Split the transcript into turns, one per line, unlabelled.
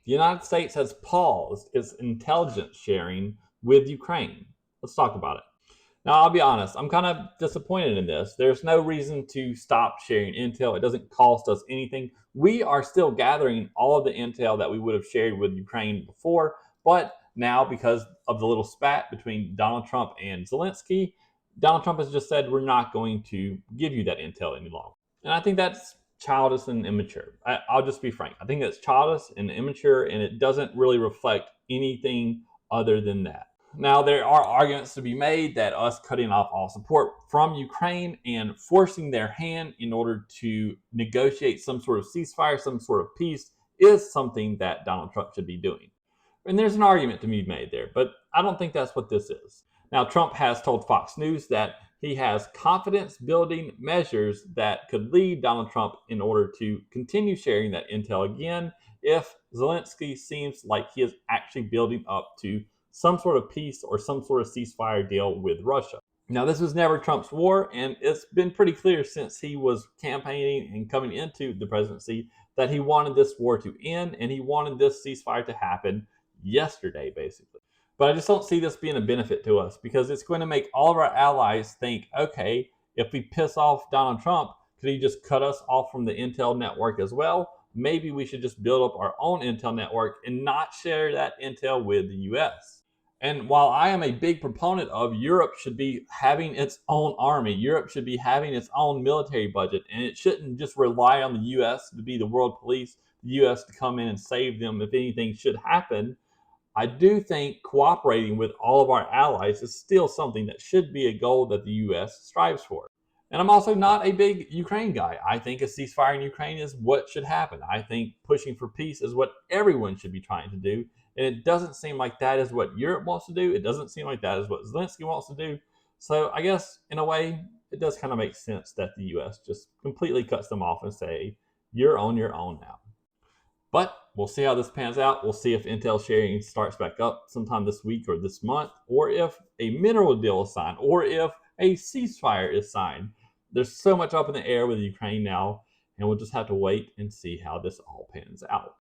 The United States has paused its intelligence sharing with Ukraine. Let's talk about it. Now, I'll be honest, I'm kind of disappointed in this. There's no reason to stop sharing intel. It doesn't cost us anything. We are still gathering all of the intel that we would have shared with Ukraine before, but now, because of the little spat between Donald Trump and Zelensky, Donald Trump has just said we're not going to give you that intel any longer. And I think that's childish and immature. I'll just be frank. I think that's childish and immature, and it doesn't really reflect anything other than that. Now, there are arguments to be made that us cutting off all support from Ukraine and forcing their hand in order to negotiate some sort of ceasefire, some sort of peace, is something that Donald Trump should be doing. And there's an argument to be made there, but I don't think that's what this is. Now, Trump has told Fox News that he has confidence building measures that could lead Donald Trump in order to continue sharing that intel again if Zelensky seems like he is actually building up to some sort of peace or some sort of ceasefire deal with Russia. Now, this was never Trump's war, and it's been pretty clear since he was campaigning and coming into the presidency that he wanted this war to end and he wanted this ceasefire to happen yesterday, basically. But I just don't see this being a benefit to us because it's going to make all of our allies think, okay, if we piss off Donald Trump, could he just cut us off from the intel network as well? Maybe we should just build up our own intel network and not share that intel with the US. And while I am a big proponent of Europe should be having its own army, Europe should be having its own military budget, and it shouldn't just rely on the US to be the world police, the US to come in and save them if anything should happen. I do think cooperating with all of our allies is still something that should be a goal that the US strives for. And I'm also not a big Ukraine guy. I think a ceasefire in Ukraine is what should happen. I think pushing for peace is what everyone should be trying to do. And it doesn't seem like that is what Europe wants to do. It doesn't seem like that is what Zelensky wants to do. So I guess, in a way, it does kind of make sense that the US just completely cuts them off and say, you're on your own now. But we'll see how this pans out. We'll see if intel sharing starts back up sometime this week or this month, or if a mineral deal is signed, or if a ceasefire is signed. There's so much up in the air with Ukraine now, and we'll just have to wait and see how this all pans out.